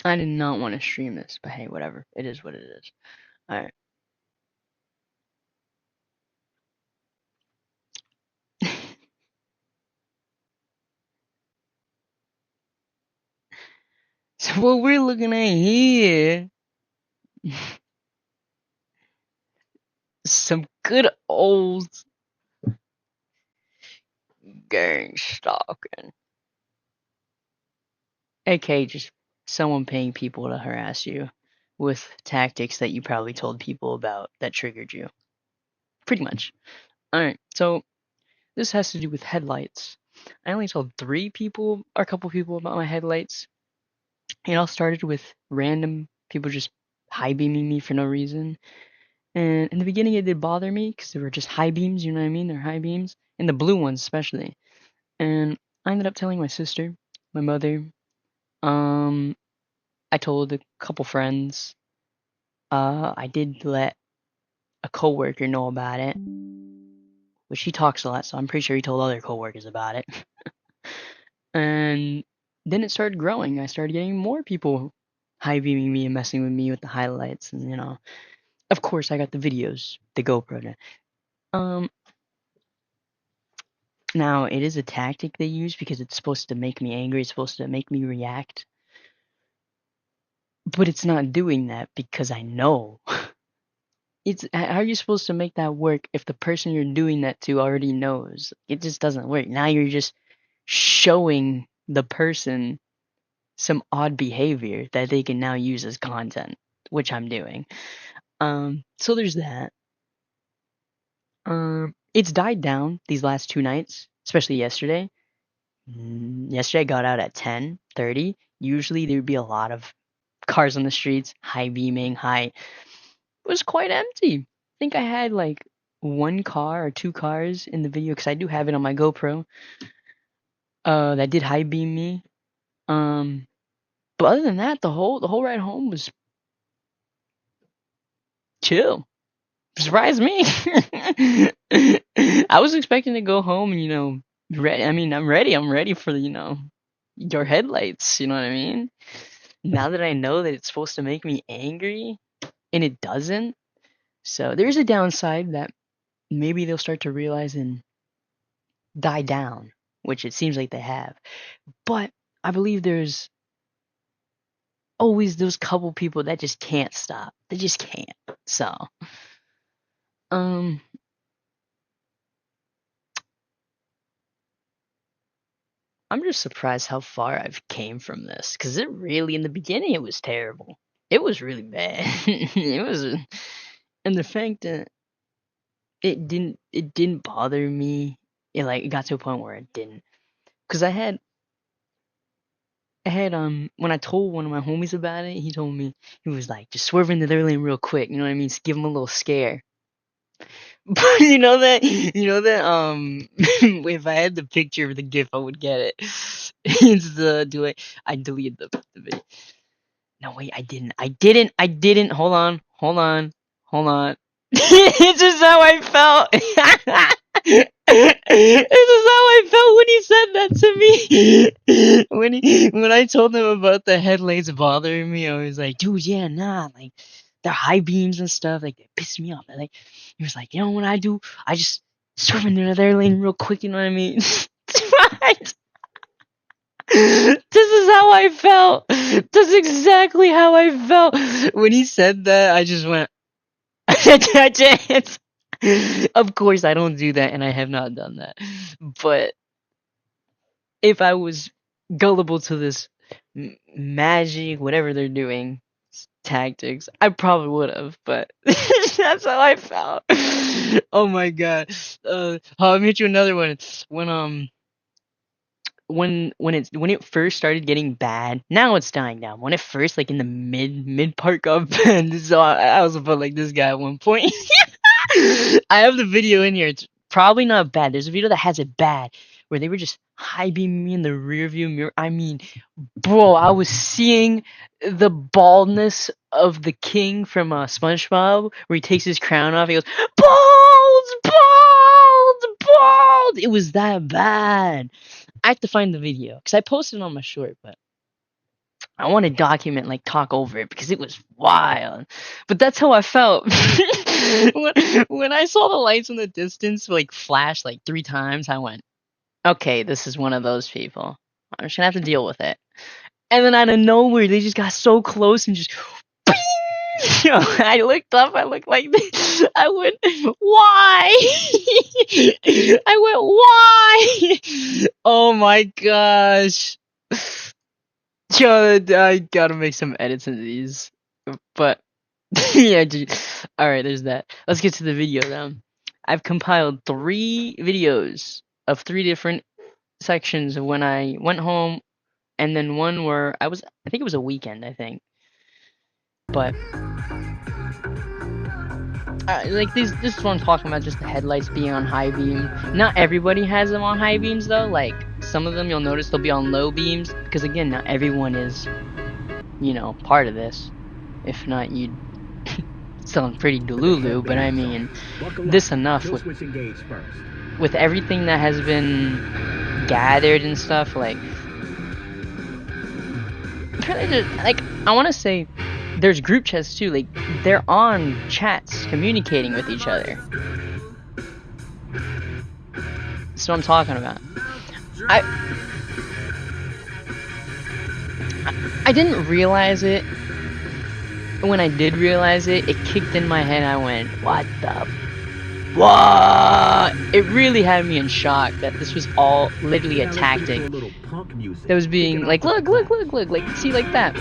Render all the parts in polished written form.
I did not want to stream this, but hey, whatever. It is what it is. Alright. So what we're looking at here, some good old gang stalking. aka just someone paying people to harass you with tactics that you probably told people about that triggered you. Pretty much. Alright, so this has to do with headlights. I only told 3 people, or a couple people, about my headlights. It all started with random people just high beaming me for no reason. And in the beginning, it did bother me because they were just high beams, you know what I mean? They're high beams, and the blue ones especially. And I ended up telling my sister, my mother. Um, I told a couple friends. I did let a coworker know about it, which he talks a lot, so I'm pretty sure he told other coworkers about it. And then it started growing. I started getting more people high beaming me and messing with me with the highlights, and of course, I got the videos, the GoPro. Um, Now it is a tactic they use because it's supposed to make me angry. It's supposed to make me react, but it's not doing that because I know. It's how are you supposed to make that work if the person you're doing that to already knows? It just doesn't work. Now you're just showing the person some odd behavior that they can now use as content, which I'm doing. So there's that. It's died down these last 2 nights, especially yesterday. Yesterday I got out at 10:30. Usually there would be a lot of cars on the streets, high beaming, high. It was quite empty. I think I had like 1 car or 2 cars in the video because I do have it on my GoPro. That did high beam me. Um, but other than that, the whole ride home was chill. Surprised me. I was expecting to go home and ready. I mean, I'm ready. I'm ready for your headlights. You know what I mean? Now that I know that it's supposed to make me angry and it doesn't, so there's a downside that maybe they'll start to realize and die down, which it seems like they have. But I believe there's always those couple people that just can't stop. They just can't. So, um, I'm just surprised how far I've came from this because it really, in the beginning, it was terrible. It was really bad. It was, and the fact that it didn't bother me. It got to a point where it didn't, because I had when I told one of my homies about it, he told me he was like just swerve into their lane real quick. You know what I mean? Just give him a little scare. But if I had the picture of the GIF, I would get it. It's the delay. I deleted the video. No, wait, I didn't. I didn't. Hold on. It's just how I felt. This is how I felt when he said that to me. When I told him about the headlights bothering me, I was like, dude, yeah, nah, like the high beams and stuff, like they piss me off. Like he was like, what I do? I just swerve into their lane real quick. You know what I mean? This is how I felt. That's exactly how I felt when he said that. I just went. Of course, I don't do that, and I have not done that. But if I was gullible to this magic, whatever they're doing, tactics, I probably would have. But that's how I felt. Oh my god. I'll meet you another one. When it first started getting bad, now it's dying down. When it first, like in the mid part got bad, so I was about like this guy at one point. I have the video in here. It's probably not bad. There's a video that has it bad, where they were just high beaming me in the rear view mirror. I mean, bro, I was seeing the baldness of the king from SpongeBob, where he takes his crown off. He goes, bald, bald, bald. It was that bad. I have to find the video because I posted it on my short, but I want to document, like, talk over it because it was wild. But that's how I felt when I saw the lights in the distance like flash like 3 times. I went, okay, this is one of those people. I'm just gonna have to deal with it. And then out of nowhere, they just got so close and just. I looked up. I looked like this. I went, why? I went, why? Oh my gosh. Yo, I gotta make some edits into these. But yeah, alright, there's that. Let's get to the video now. I've compiled 3 videos of 3 different sections of when I went home, and then one where I think it was a weekend, I think. But like this is what I'm talking about, just the headlights being on high beam. Not everybody has them on high beams though. Like some of them you'll notice they'll be on low beams because again, not everyone is, part of this. If not, you'd sound pretty delulu. But I mean, this enough with everything that has been gathered and stuff. Like I want to say. There's group chats too, like they're on chats communicating with each other. That's what I'm talking about. I didn't realize it. When I did realize it, it kicked in my head. I went, what? It really had me in shock that this was all literally a tactic that was being like, look, like, see, like that.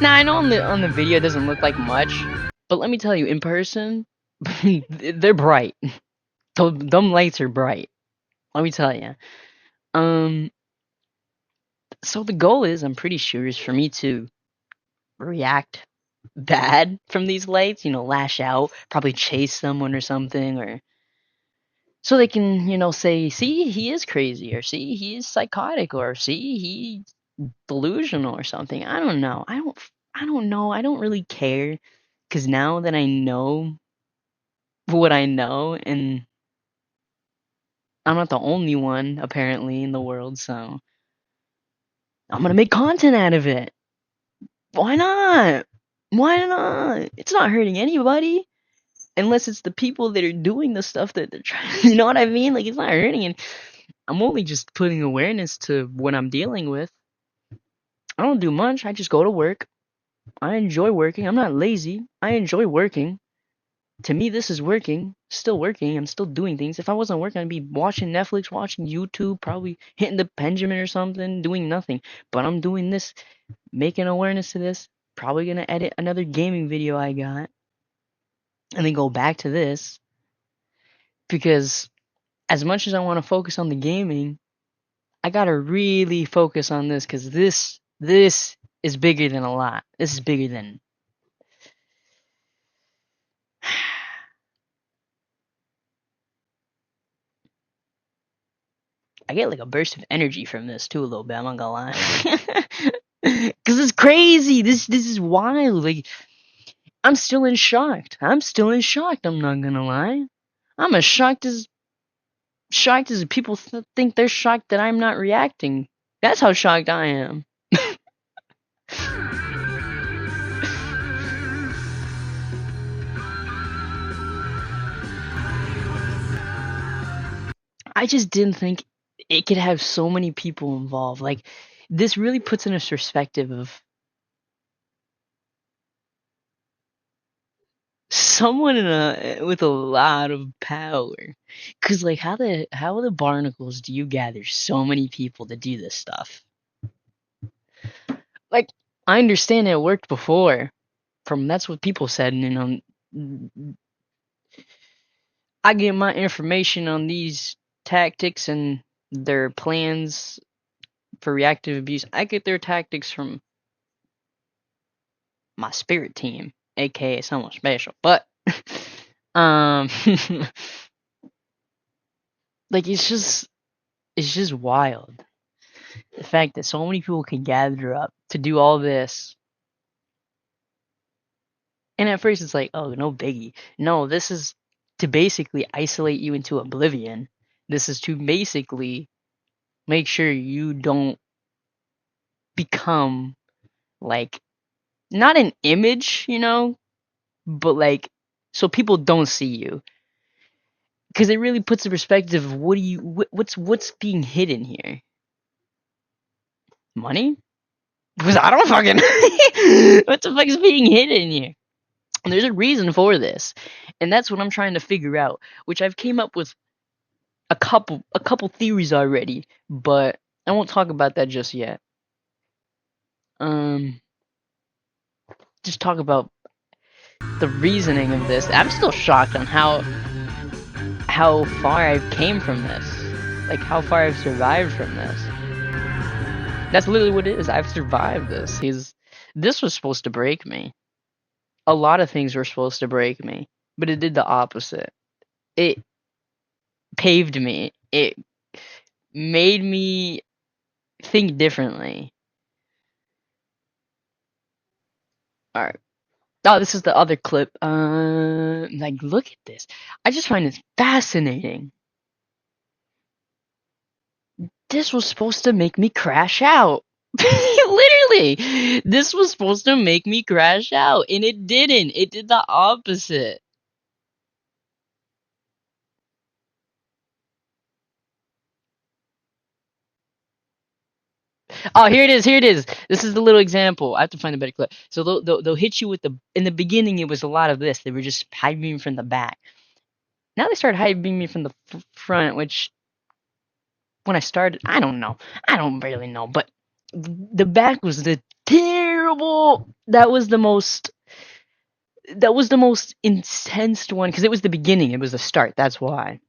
Now, I know on the video it doesn't look like much, but let me tell you, in person, they're bright. Them lights are bright. Let me tell you. So the goal is, I'm pretty sure, is for me to react bad from these lights, lash out, probably chase someone or something, or so they can, say, see, he is crazy, or see, he is psychotic, or see, he's delusional or something. I don't know. I don't know. I don't really care. Because now that I know what I know, and I'm not the only one, apparently, in the world, so I'm going to make content out of it. Why not? Why not? It's not hurting anybody. Unless it's the people that are doing the stuff that they're trying. You know what I mean? Like, it's not hurting. And I'm only just putting awareness to what I'm dealing with. I don't do much. I just go to work. I enjoy working. I'm not lazy. I enjoy working. To me, this is working. Still working. I'm still doing things. If I wasn't working, I'd be watching Netflix, watching YouTube, probably hitting the pendulum or something, doing nothing. But I'm doing this, making awareness to this. Probably gonna edit another gaming video I got, and then go back to this. Because as much as I want to focus on the gaming, I gotta really focus on this, because this is bigger than a lot. This is bigger than. I get like a burst of energy from this too, a little bit. I'm not gonna lie, because it's crazy. This is wild. Like, I'm still in shock. I'm not gonna lie. I'm as shocked as people think they're shocked that I'm not reacting. That's how shocked I am. I just didn't think it could have so many people involved. Like, this really puts in a perspective of someone with a lot of power. Cause like, how the barnacles do you gather so many people to do this stuff? Like, I understand it worked before. That's what people said, and I get my information on these tactics and their plans for reactive abuse. I get their tactics from my spirit team, aka someone special. But like, it's just wild. The fact that so many people can gather up to do all this. And at first it's like, oh, no biggie. No, this is to basically isolate you into oblivion. This is to basically make sure you don't become like not an image, but like so people don't see you because it really puts in perspective of what's being hidden here. Money? Because I don't fucking what the fuck is being hidden here? And there's a reason for this, and that's what I'm trying to figure out. Which I've came up with a couple theories already, but I won't talk about that just yet. Um, just talk about the reasoning of this. I'm still shocked on how far I've came from this, like how far I've survived from this. That's literally what it is. I've survived this. This was supposed to break me. A lot of things were supposed to break me, but it did the opposite. It paved me. It made me think differently. All right. Oh, this is the other clip. Like, look at this. I just find this fascinating. This was supposed to make me crash out. Literally, this was supposed to make me crash out, and it didn't. It did the opposite. Oh, here it is. Here it is. This is the little example. I have to find a better clip. So they'll hit you with in the beginning, it was a lot of this. They were just high beaming from the back. Now they start high beaming from the front, which when I started, I don't know. I don't really know. But the back was the terrible. That was the most intense one because it was the beginning. It was the start. That's why.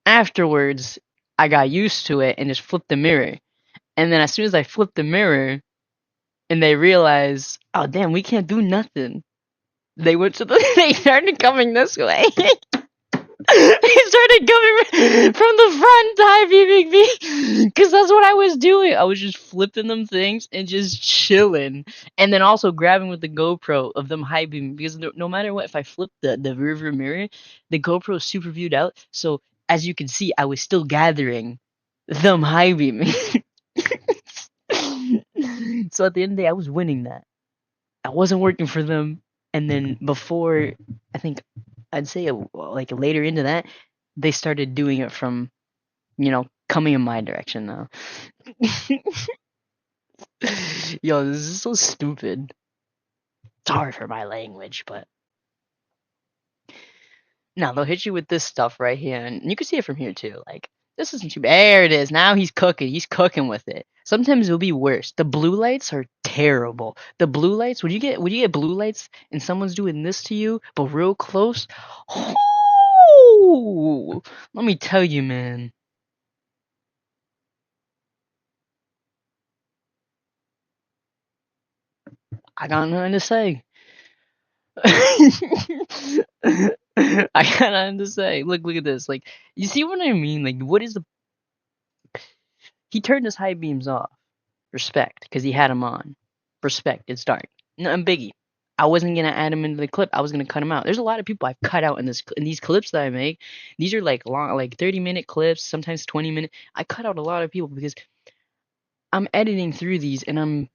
Afterwards, I got used to it and just flipped the mirror. And then as soon as I flipped the mirror, and they realized, oh damn, we can't do nothing. They went to the. They started coming this way. They started coming from the front, high beaming me, because that's what I was doing. I was just flipping them things and just chilling, and then also grabbing with the GoPro of them high beaming. Because no matter what, if I flip the rear view mirror, the GoPro is super viewed out. So as you can see, I was still gathering them high beaming. So at the end of the day, I was winning that. I wasn't working for them. And then before, I think I'd say like later into that, they started doing it from, coming in my direction now. Yo, this is so stupid. Sorry for my language, but no, they'll hit you with this stuff right here, and you can see it from here too. Like, this isn't too bad. There it is. Now he's cooking. He's cooking with it. Sometimes it'll be worse. The blue lights are terrible. The blue lights, would you get blue lights and someone's doing this to you, but real close? Oh, let me tell you, man. I got nothing to say. I got nothing to say. Look at this. Like, you see what I mean? Like, what is the? He turned his high beams off. Respect, because he had him on. Respect, it's dark. No, I'm Biggie. I wasn't gonna add him into the clip. I was gonna cut him out. There's a lot of people I've cut out in these clips that I make. These are like long, like 30-minute clips, sometimes 20-minute. I cut out a lot of people because I'm editing through these and I'm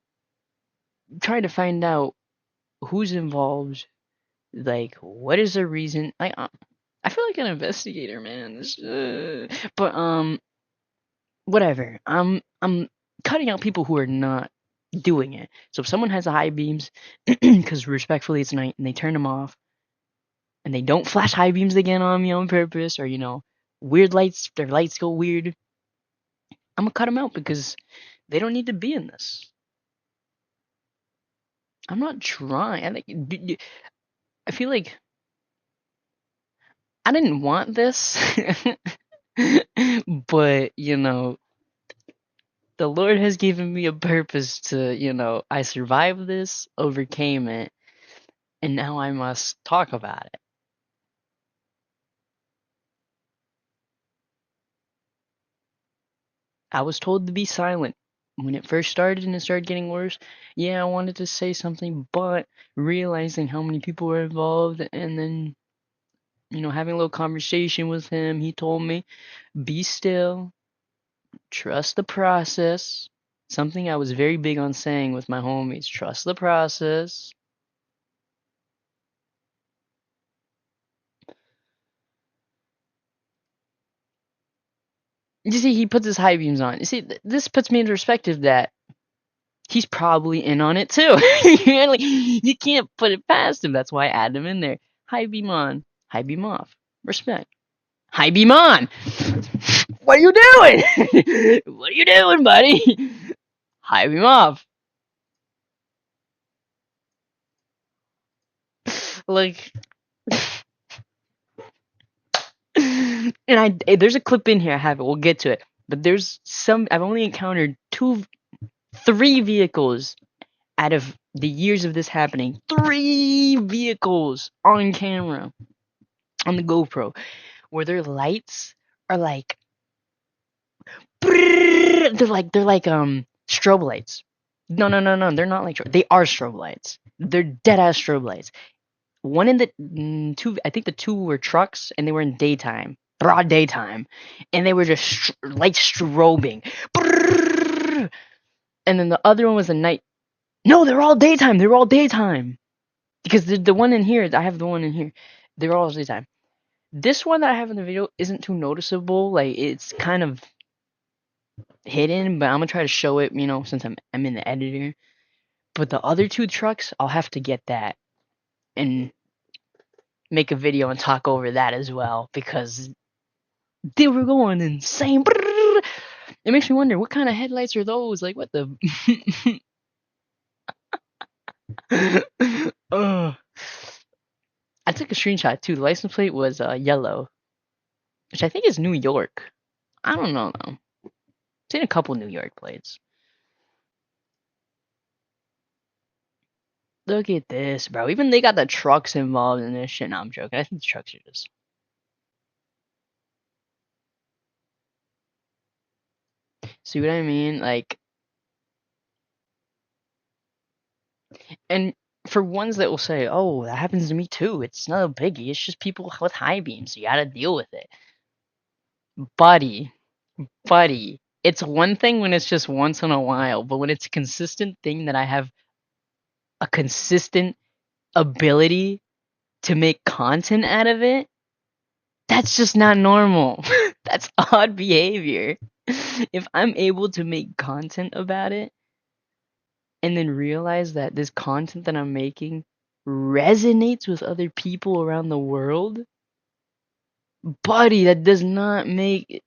trying to find out who's involved. Like, what is the reason? I feel like an investigator, man. But whatever. I'm cutting out people who are not doing it. So if someone has the high beams, because respectfully it's night, and they turn them off, and they don't flash high beams again on me on purpose, or weird lights, their lights go weird, I'm gonna cut them out because they don't need to be in this. I'm not trying. I feel like I didn't want this, but the Lord has given me a purpose to, I survived this, overcame it, and now I must talk about it. I was told to be silent. When it first started and it started getting worse, yeah, I wanted to say something, but realizing how many people were involved and then, having a little conversation with him, he told me, be still, Trust the process. Something I was very big on saying with my homies. Trust the process. You see, he puts his high beams on. You see, this puts me into perspective that he's probably in on it too. Like, you can't put it past him. That's why I add him in there. High beam on, high beam off. Respect. High beam on. What are you doing? What are you doing, buddy? High beam off. Like, and there's a clip in here. I have it. We'll get to it. But there's some. I've only encountered 3 vehicles out of the years of this happening. 3 vehicles on camera on the GoPro where their lights are like they're like strobe lights. No, they're not like they are strobe lights. They're dead ass strobe lights. One in the 2, I think the 2 were trucks and they were in daytime, broad daytime, and they were just light strobing. And then the other one was a night. No, they're all daytime. They're all daytime. Because the one in here, I have the one in here. They're all daytime. This one that I have in the video isn't too noticeable. Like, it's kind of hidden, but I'm gonna try to show it, since I'm in the editor. But the other 2 trucks, I'll have to get that and make a video and talk over that as well, because they were going insane. It makes me wonder, what kind of headlights are those? Like, what the? I took a screenshot too. The license plate was yellow, which I think is New York. I don't know though. I've seen a couple New York plates. Look at this, bro. Even they got the trucks involved in this shit. No, I'm joking. I think the trucks are just. See what I mean? Like, and for ones that will say, "Oh, that happens to me too," it's not a biggie. It's just people with high beams. You gotta deal with it, buddy. It's one thing when it's just once in a while, but when it's a consistent thing that I have a consistent ability to make content out of it, that's just not normal. That's odd behavior. If I'm able to make content about it and then realize that this content that I'm making resonates with other people around the world, buddy, that does not make.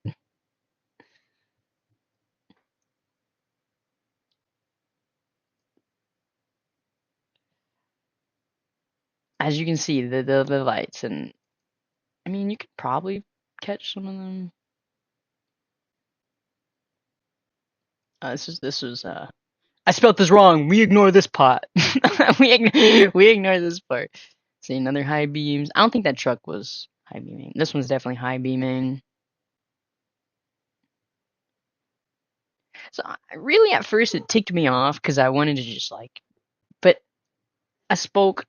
As you can see, the lights, and I mean, you could probably catch some of them. This was I spelled this wrong. We ignore this part. we ignore this part. See, another high beams. I don't think that truck was high beaming. This one's definitely high beaming. So really, at first, it ticked me off because I wanted to just like, but I spoke.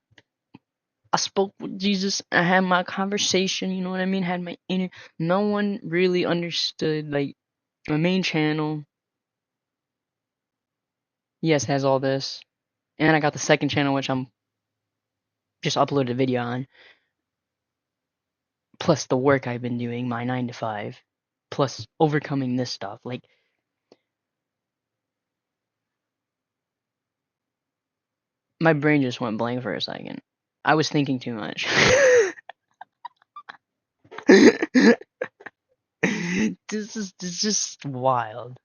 I spoke with Jesus. I had my conversation. You know what I mean? Had my inner. No one really understood like my main channel. Yes, has all this, and I got the second channel, which I'm just uploaded a video on. Plus the work I've been doing, my 9 to 5, plus overcoming this stuff. Like, my brain just went blank for a second. I was thinking too much. This is just wild.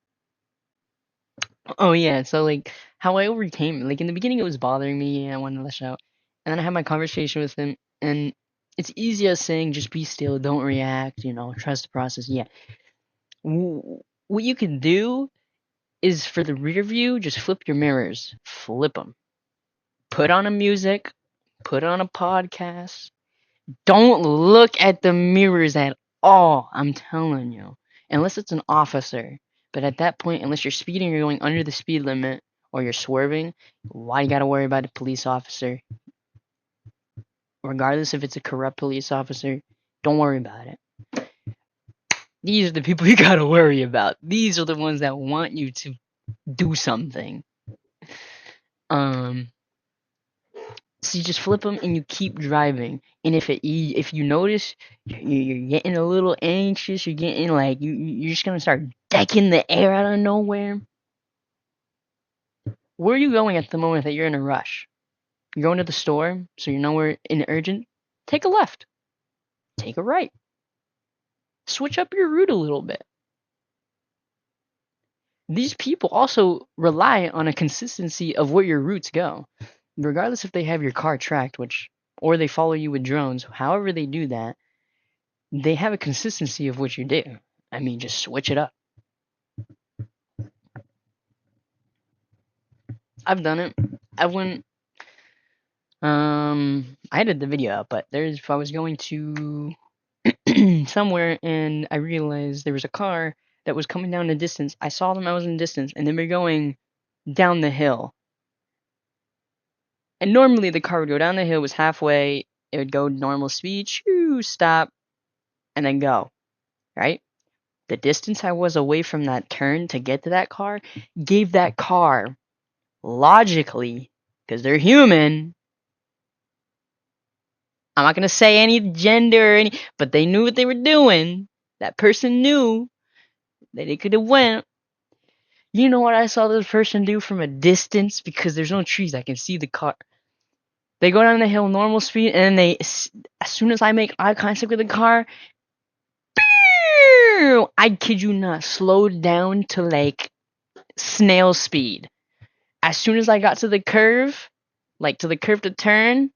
Oh yeah, so like how I overcame it. Like in the beginning it was bothering me and I wanted to lash out. And then I had my conversation with him and it's easy as saying just be still, don't react, trust the process. Yeah. What you can do is for the rear view, just flip your mirrors. Flip them. Put on a music, put on a podcast. Don't look at the mirrors at all, I'm telling you. Unless it's an officer. But at that point, unless you're speeding or going under the speed limit or you're swerving, why you gotta worry about a police officer? Regardless if it's a corrupt police officer, don't worry about it. These are the people you gotta worry about. These are the ones that want you to do something. So you just flip them and you keep driving. And if you notice you're getting a little anxious, you're getting like you're just gonna start decking the air out of nowhere. Where are you going at the moment that you're in a rush? You're going to the store, so you're nowhere in urgent. Take a left. Take a right. Switch up your route a little bit. These people also rely on a consistency of where your routes go. Regardless if they have your car tracked, or they follow you with drones, however they do that, they have a consistency of what you do. I mean, just switch it up. I've done it. I edited the video out, but if I was going to somewhere and I realized there was a car that was coming down the distance. I saw them, I was in the distance, and they were going down the hill. And normally the car would go down the hill, was halfway, it would go normal speed, stop, and then go, right? The distance I was away from that turn to get to that car gave that car, logically, because they're human, I'm not going to say any gender but they knew what they were doing. That person knew that they could have went. You know what I saw this person do from a distance? Because there's no trees, I can see the car. They go down the hill normal speed, and as soon as I make eye contact with the car, I kid you not, slowed down to like snail speed. As soon as I got to the curve, to turn,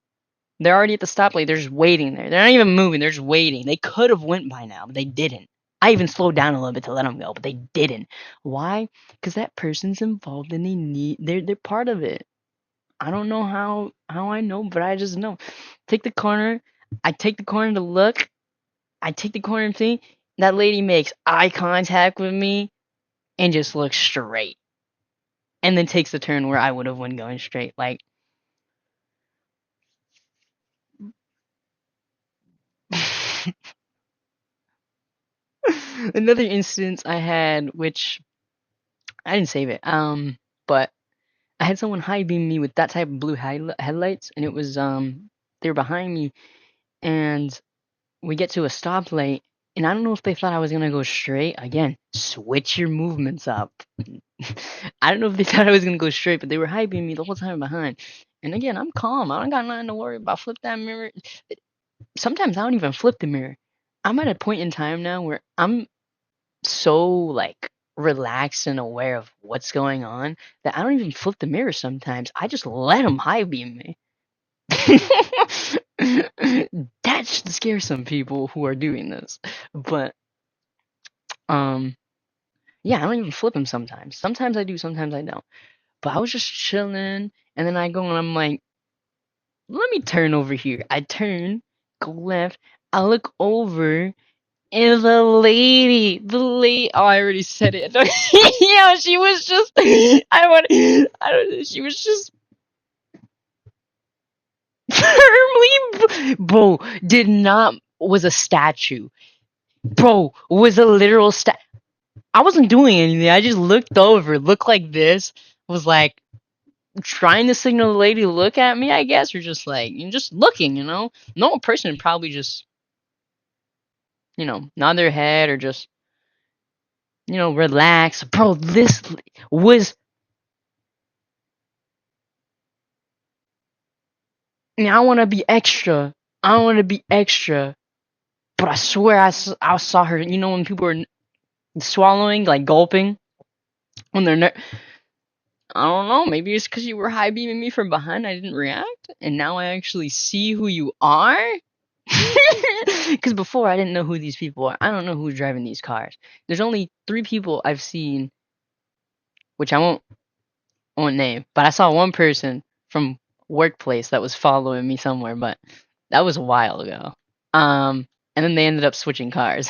they're already at the stoplight. They're just waiting there. They're not even moving. They're just waiting. They could have went by now, but they didn't. I even slowed down a little bit to let them go, but they didn't. Why? Because that person's involved and they're part of it. I don't know how I know, but I just know. Take the corner. I take the corner to look. I take the corner thing. That lady makes eye contact with me and just looks straight. And then takes the turn where I would have went going straight. Like, another instance I had, which I didn't save it, but I had someone high beam me with that type of blue headlights, and it was they were behind me, and we get to a stoplight, and I don't know if they thought I was gonna go straight. Again, switch your movements up. I don't know if they thought I was gonna go straight, but they were hyping me the whole time behind. And again, I'm calm. I don't got nothing to worry about. Flip that mirror. Sometimes I don't even flip the mirror. I'm at a point in time now where I'm so like relaxed and aware of what's going on that I don't even flip the mirror sometimes. I just let them high beam me. That should scare some people who are doing this. But yeah, I don't even flip them sometimes. Sometimes I do, sometimes I don't. But I was just chilling, and then I go and I'm like, let me turn over here. I turn, go left, I look over, and oh, I already said it. Yeah, she was just, she was just firmly, bro, was a statue. Bro, was a literal I wasn't doing anything. I just looked over, looked like this, was like trying to signal the lady to look at me, I guess, or just like, just looking, Normal person would probably just, nod their head or just, relax. Bro, this was, I want to be extra. But I swear I saw her, when people are swallowing, like gulping, when they're I don't know, maybe it's because you were high beaming me from behind, I didn't react, and now I actually see who you are? Because before, I didn't know who these people are. I don't know who's driving these cars. There's only 3 people I've seen, which I won't name, but I saw one person from workplace that was following me somewhere, but that was a while ago. And then they ended up switching cars.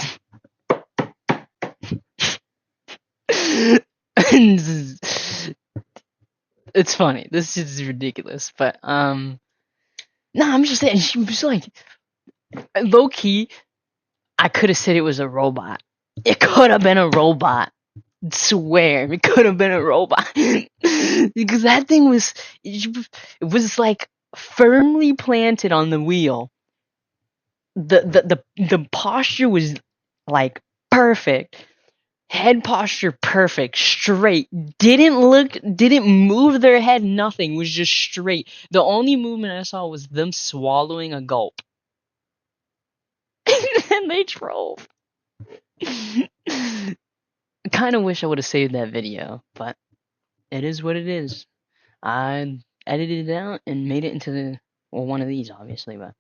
It's funny. This is ridiculous, but no, I'm just saying, she was like, low key, I could have said it was a robot. It could have been a robot. Swear, it could have been a robot. Because that thing was, it was like firmly planted on the wheel. The posture was like perfect. Head posture perfect, straight. Didn't move their head, nothing. Was just straight. The only movement I saw was them swallowing a gulp. And they drove. I kind of wish I would have saved that video, but it is what it is. I edited it out and made it into one of these, obviously, but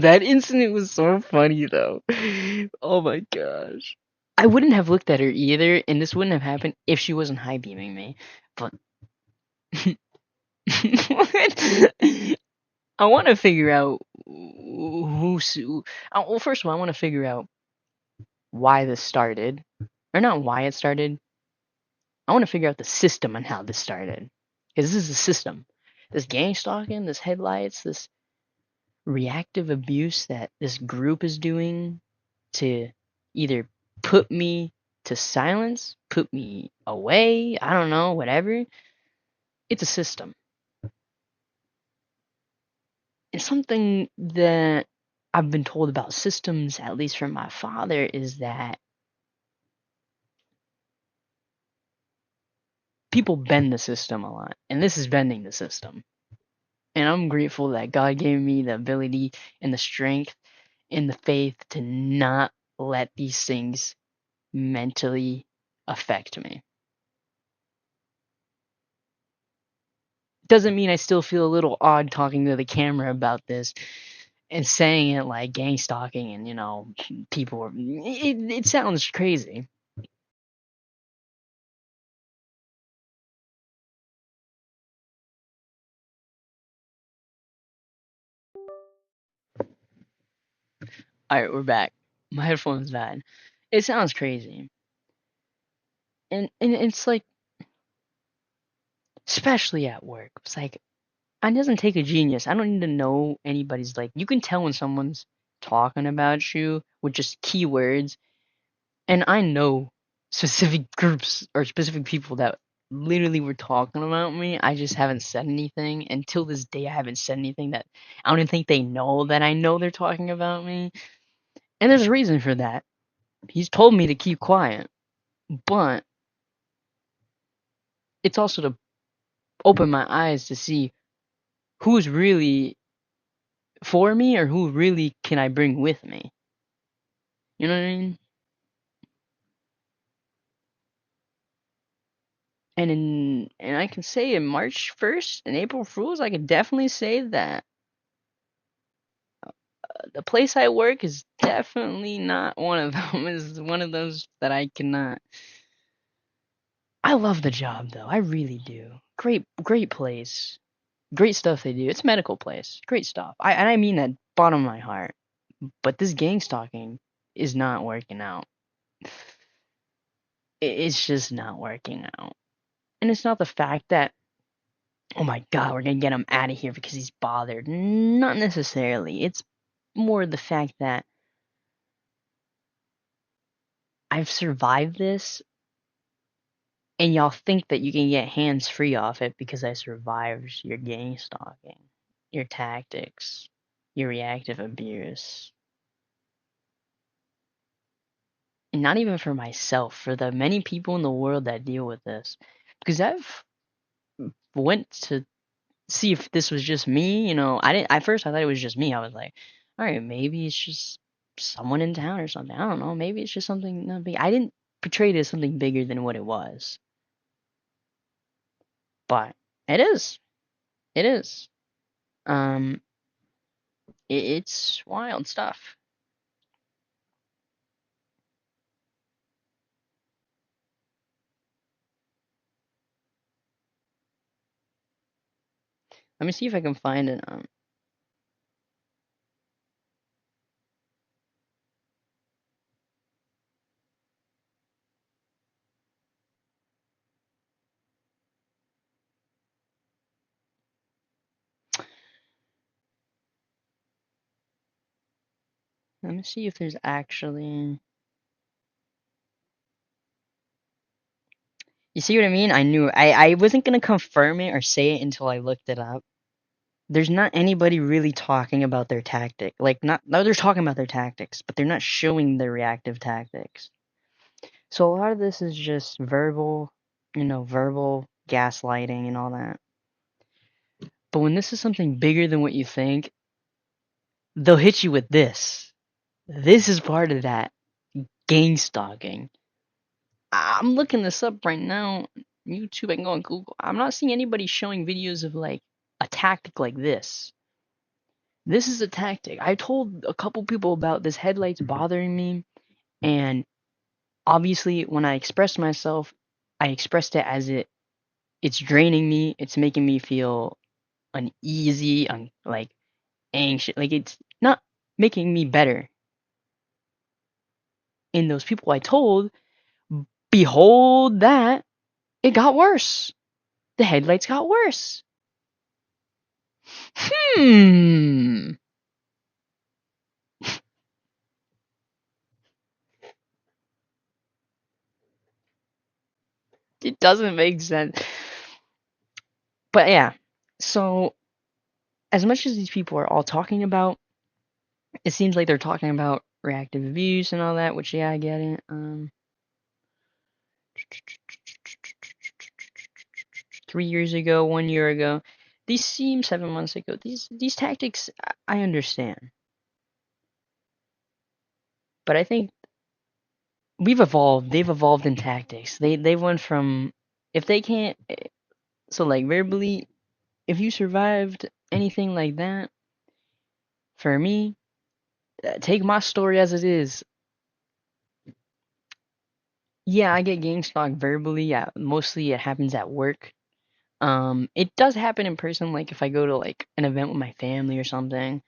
that incident was so funny though. Oh my gosh. I wouldn't have looked at her either, and this wouldn't have happened if she wasn't high beaming me. But I want to figure out well, first of all, I want to figure out why this started, or not why it started. I want to figure out the system on how this started, because this is a system. This gang stalking, this headlights, this reactive abuse that this group is doing to either put me to silence, put me away, I don't know, whatever. It's a system. And something that I've been told about systems, at least from my father, is that people bend the system a lot. And this is bending the system. And I'm grateful that God gave me the ability and the strength and the faith to not let these things mentally affect me. Doesn't mean I still feel a little odd talking to the camera about this and saying it like gang stalking and, people are, it sounds crazy. All right, we're back. My headphones died. It sounds crazy. And it's like, especially at work, it's like, it doesn't take a genius. I don't need to know anybody's, like, you can tell when someone's talking about you with just keywords. And I know specific groups or specific people that literally were talking about me. I just haven't said anything. Until this day, I haven't said anything that I don't even think they know that I know they're talking about me. And there's a reason for that. He's told me to keep quiet. But it's also to open my eyes to see who's really for me or who really can I bring with me. You know what I mean? And I can say in March 1st and April Fools, I can definitely say that the place I work is definitely not one of them. Is one of those that I cannot. I love the job though. I really do. Great place. Great stuff they do. It's a medical place. Great stuff. I mean that bottom of my heart. But this gang stalking is not working out. It's just not working out. And it's not the fact that, oh my god, we're gonna get him out of here because he's bothered. Not necessarily. It's more the fact that I've survived this, and y'all think that you can get hands free off it because I survived your gang stalking, your tactics, your reactive abuse. And not even for myself, for the many people in the world that deal with this. Because I've went to see if this was just me, I didn't at first I thought it was just me. I was like, all right, maybe it's just someone in town or something. I don't know, maybe it's just something not big. I didn't portray it as something bigger than what it was. But it is. It is. Um it's wild stuff. Let me see if I can find it. Let me see if there's actually. You see what I mean? I knew I wasn't gonna confirm it or say it until I looked it up. There's not anybody really talking about their tactic. Like, not no, they're talking about their tactics, but they're not showing their reactive tactics. So a lot of this is just verbal, verbal gaslighting and all that. But when this is something bigger than what you think, they'll hit you with this. This is part of that gang stalking. I'm looking this up right now. YouTube, I can go on Google. I'm not seeing anybody showing videos of like a tactic like this. This is a tactic. I told a couple people about this headlights bothering me, and obviously when I expressed myself, I expressed it as it's draining me, it's making me feel uneasy, like anxious, like it's not making me better. And those people I told, behold that, it got worse. The headlights got worse. Hmm. It doesn't make sense. But yeah, so as much as these people are all talking about, it seems like they're talking about reactive abuse and all that, which yeah, I get it. 3 years ago, 1 year ago, these seem 7 months ago. These tactics, I understand, but I think we've evolved. They've evolved in tactics. They went from if they can't so like verbally, if you survived anything like that, for me, take my story as it is. Yeah, I get gang stalked verbally. Yeah, mostly it happens at work. It does happen in person, like if I go to like an event with my family or something.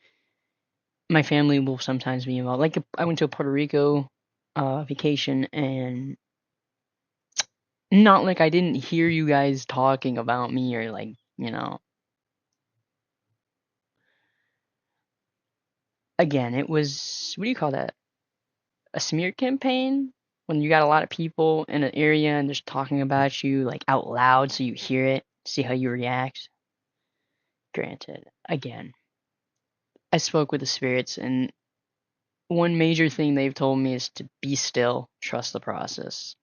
My family will sometimes be involved. Like I went to a Puerto Rico vacation, and not like I didn't hear you guys talking about me or like, again, it was, what do you call that? A smear campaign? When you got a lot of people in an area and just talking about you like out loud so you hear it, see how you react. Granted, again, I spoke with the spirits, and one major thing they've told me is to be still, trust the process.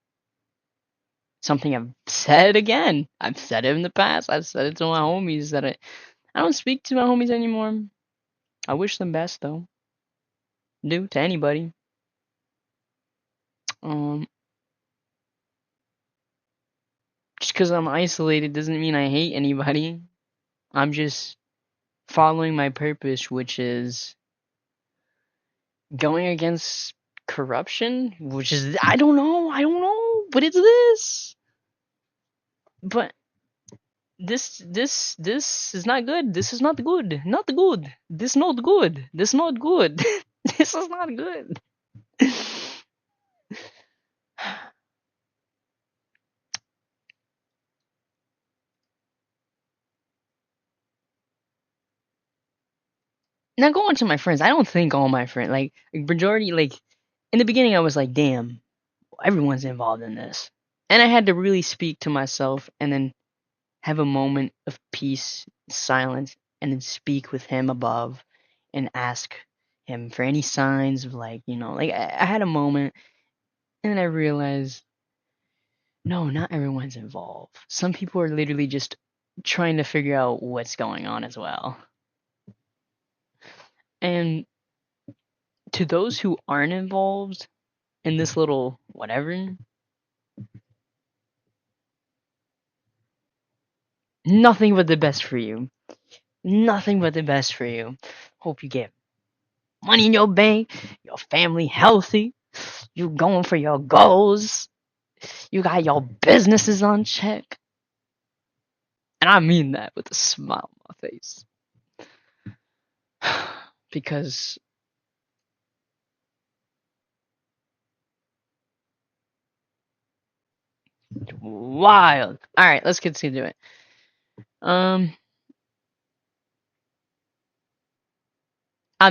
Something I've said again. I've said it in the past. I've said it to my homies that I don't speak to my homies anymore. I wish them best though. Do to anybody. Um, just because I'm isolated doesn't mean I hate anybody. I'm just following my purpose, which is going against corruption, which is I don't know, but it's this. But this is not good. This is not good. Not good. This not good. This not good. This is not good. Now going to my friends, I don't think all my friends like majority like in the beginning I was like, damn, everyone's involved in this. And I had to really speak to myself and then have a moment of peace, silence, and then speak with him above and ask him for any signs of like, like I had a moment, and then I realized, no, not everyone's involved. Some people are literally just trying to figure out what's going on as well. And to those who aren't involved in this little whatever, nothing but the best for you. Nothing but the best for you. Hope you get money in your bank, your family healthy, you going for your goals, you got your businesses on check. And I mean that with a smile on my face. Because wild. Alright, let's continue it. Um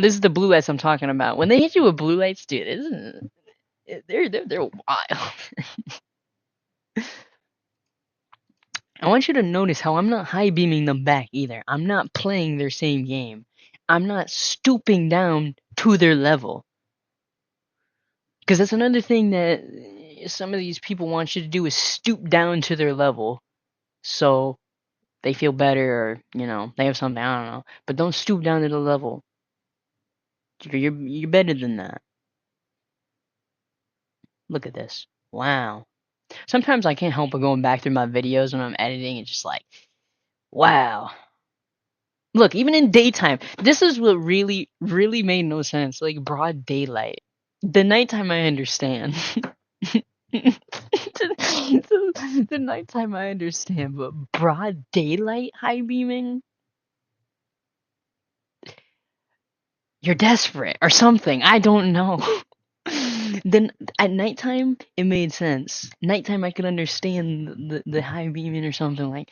this is the blue lights I'm talking about. When they hit you with blue lights, dude, they're wild. I want you to notice how I'm not high beaming them back either. I'm not playing their same game. I'm not stooping down to their level. Because that's another thing that some of these people want you to do is stoop down to their level. So they feel better, or they have something, I don't know. But don't stoop down to the level. You're better than that. Look at this. Wow. Sometimes I can't help but going back through my videos when I'm editing and just like, wow. Look, even in daytime, this is what really, really made no sense. Like broad daylight. The nighttime I understand. the nighttime I understand, but broad daylight high beaming? You're desperate or something. I don't know. Then at nighttime, it made sense. Nighttime, I could understand the high beaming or something. Like,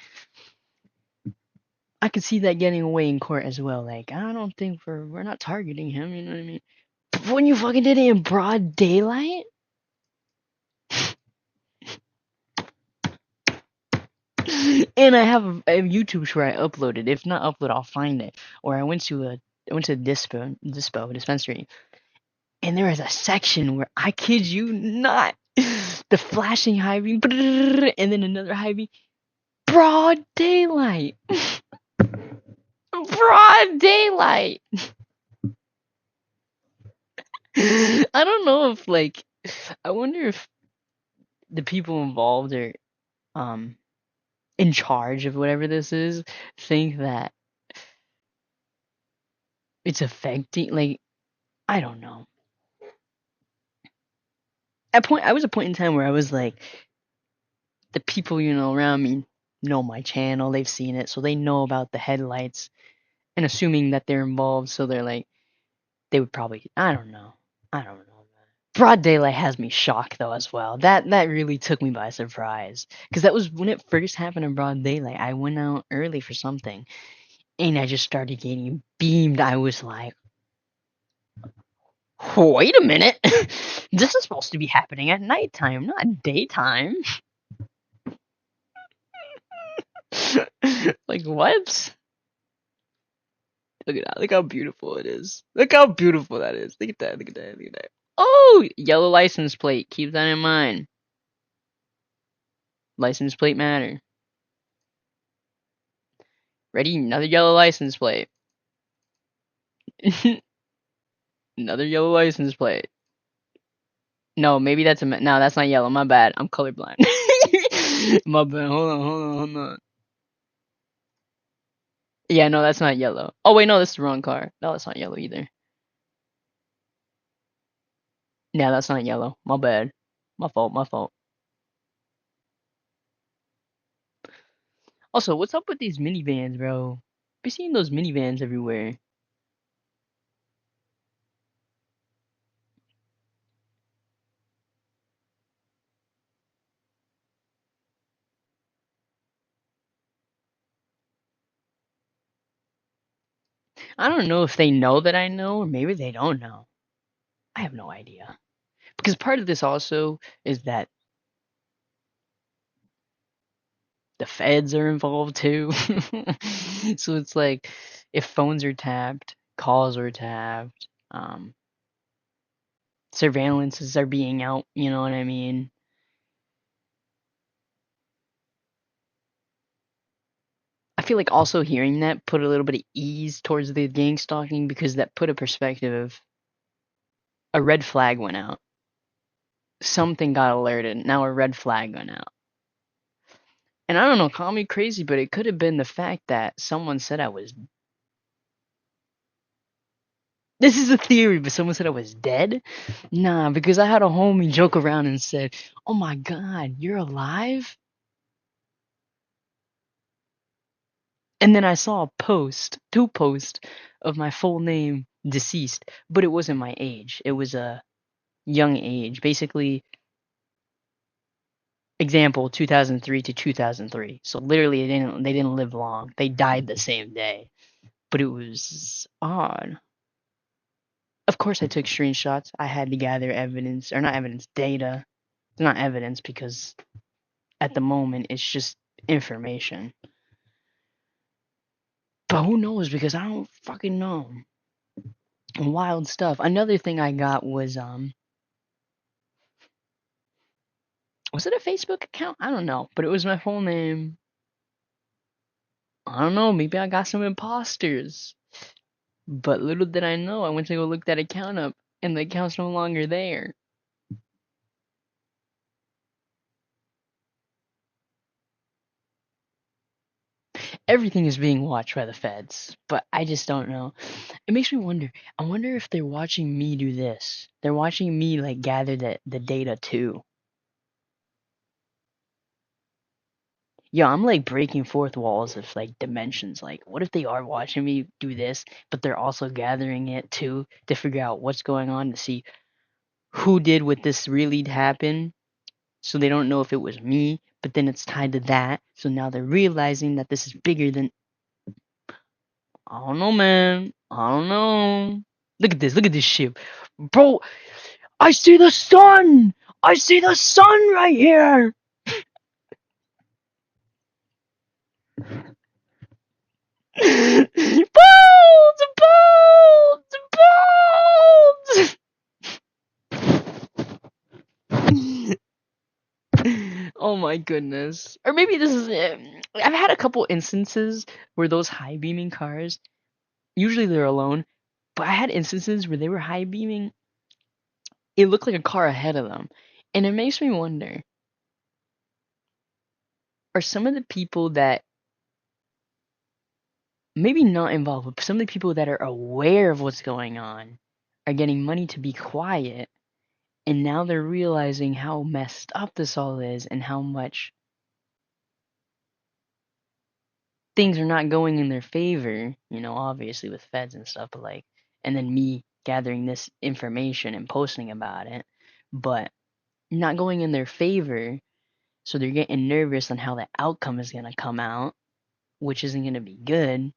I could see that getting away in court as well. Like, I don't think we're not targeting him. You know what I mean? But when you fucking did it in broad daylight, and I have a YouTube where I uploaded. If not upload, I'll find it. Or I went to a dispensary, and there is a section where I kid you not, the flashing high beam, and then another high beam, broad daylight, broad daylight. I don't know if I wonder if the people involved are um in charge of whatever this is think that it's affecting, like, I don't know. I was a point in time where I was like, the people around me know my channel, they've seen it, so they know about the headlights, and assuming that they're involved, so they're like, they would probably, I don't know. Broad daylight has me shocked though as well. That really took me by surprise, because that was when it first happened in broad daylight. I went out early for something, and I just started getting beamed. I was like, wait a minute, this is supposed to be happening at nighttime, not daytime. Like, what? Look at that. Look how beautiful it is. Look how beautiful that is. Look at that. Look at that. Look at that. Oh, yellow license plate. Keep that in mind. License plate matter. Ready? Another yellow license plate. Another yellow license plate. No, maybe that's no, that's not yellow. My bad. I'm colorblind. My bad. Hold on. Yeah, no, that's not yellow. Oh wait, no, that's the wrong car. No, that's not yellow either. Yeah, that's not yellow. My bad. My fault. My fault. Also, what's up with these minivans, bro? Be seeing those minivans everywhere. I don't know if they know that I know, or maybe they don't know. I have no idea. Because part of this also is that the feds are involved too. So it's like, if phones are tapped, calls are tapped, surveillances are being out, you know what I mean? I feel like also hearing that put a little bit of ease towards the gang stalking, because that put a perspective of a red flag went out. Something got alerted. Now a red flag went out. And I don't know, call me crazy, but it could have been the fact that someone said I was. This is a theory, but someone said I was dead? Nah, because I had a homie joke around and said, "Oh my god, you're alive?" And then I saw a post, two posts, of my full name deceased, but it wasn't my age. It was a young age. Basically, example 2003 to 2003. So literally they didn't live long. They died the same day. But it was odd. Of course I took screenshots. I had to gather evidence, or not evidence, data. It's not evidence, because at the moment it's just information. But who knows? Because I don't fucking know. Wild stuff. Another thing I got was it a Facebook account? I don't know, but it was my full name. I don't know. Maybe I got some imposters. But little did I know, I went to go look that account up, and the account's no longer there. Everything is being watched by the feds, but I just don't know. It makes me wonder. I wonder if they're watching me do this. They're watching me like gather the data too. Yeah, I'm like breaking fourth walls of like dimensions. Like, what if they are watching me do this, but they're also gathering it too to figure out what's going on to see who did what this really happened, so they don't know if it was me, but then it's tied to that. So now they're realizing that this is bigger than. I don't know, man. I don't know. Look at this. Look at this ship. Bro, I see the sun. I see the sun right here. Bold, bold, bold. Oh my goodness. Or maybe this is it. I've had a couple instances where those high beaming cars, usually they're alone, but I had instances where they were high beaming. It looked like a car ahead of them. And it makes me wonder, are some of the people that maybe not involved, but some of the people that are aware of what's going on are getting money to be quiet, and now they're realizing how messed up this all is and how much things are not going in their favor, obviously with feds and stuff, but like, and then me gathering this information and posting about it, but not going in their favor, so they're getting nervous on how the outcome is going to come out, which isn't going to be good.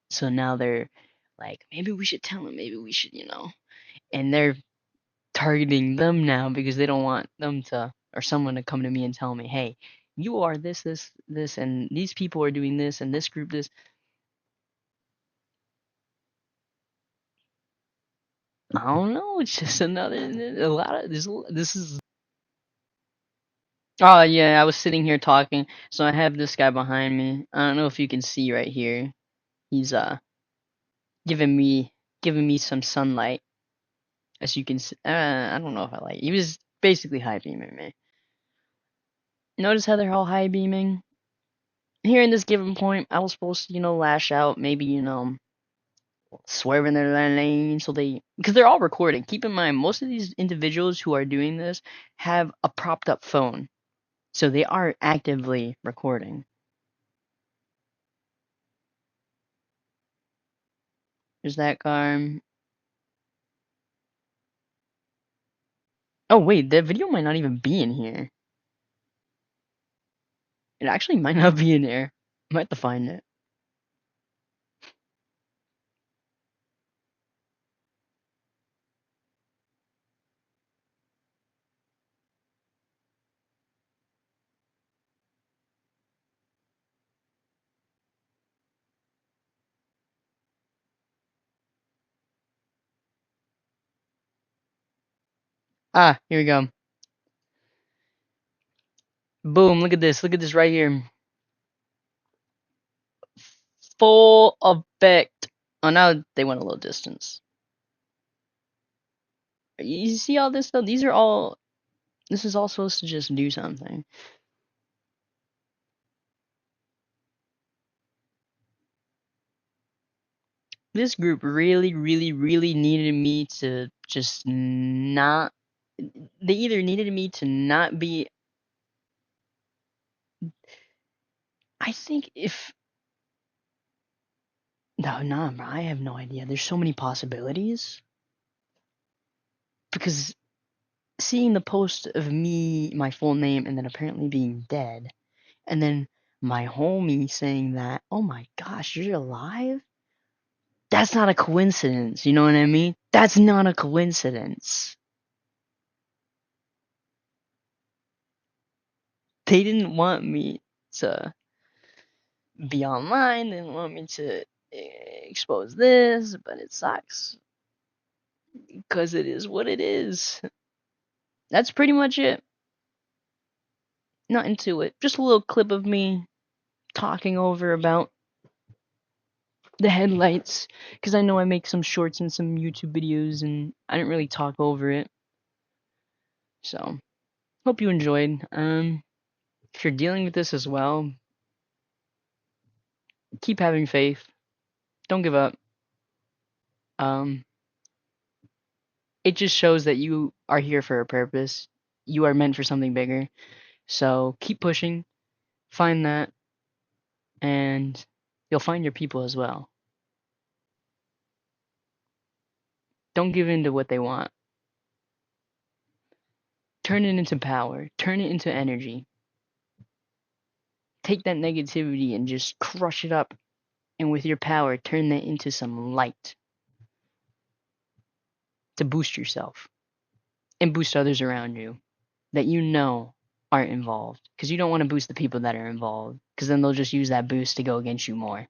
So now they're like, maybe we should tell them, maybe we should, and they're targeting them now because they don't want them to, or someone to come to me and tell me, hey, you are this, this, this, and these people are doing this, and this group this. I don't know. It's just another, a lot of this is. Oh yeah, I was sitting here talking, so I have this guy behind me. I don't know if you can see right here. He's giving me giving me some sunlight, as you can see. I don't know if I like. He was basically high beaming me. Notice how they're all high beaming. Here in this given point, I was supposed to, lash out, maybe, swerve in their lane so they, because they're all recording. Keep in mind, most of these individuals who are doing this have a propped up phone, so they are actively recording. There's that car. Oh wait, that video might not even be in here. It actually might not be in here. I might have to find it. Ah, here we go. Boom, look at this. Look at this right here. Full effect. Oh, now they went a little distance. You see all this stuff? This is all supposed to just do something. This group really, really, really needed me to just not. They either needed me to not be. I think if. No, nah, bro, I have no idea. There's so many possibilities. Because seeing the post of me, my full name, and then apparently being dead, and then my homie saying that, oh my gosh, you're alive? That's not a coincidence, you know what I mean? That's not a coincidence. They didn't want me. to be online. They didn't want me to expose this, but it sucks because it is what it is. That's pretty much it. Nothing to it. Just a little clip of me talking over about the headlights, because I know I make some shorts and some YouTube videos, and I didn't really talk over it. So, hope you enjoyed. If you're dealing with this as well, keep having faith. Don't give up. Um, it just shows that you are here for a purpose. You are meant for something bigger. So keep pushing, find that, and you'll find your people as well. Don't give in to what they want. Turn it into power. Turn it into energy. Take that negativity and just crush it up. And with your power, turn that into some light to boost yourself and boost others around you that you know aren't involved. Because you don't want to boost the people that are involved, because then they'll just use that boost to go against you more.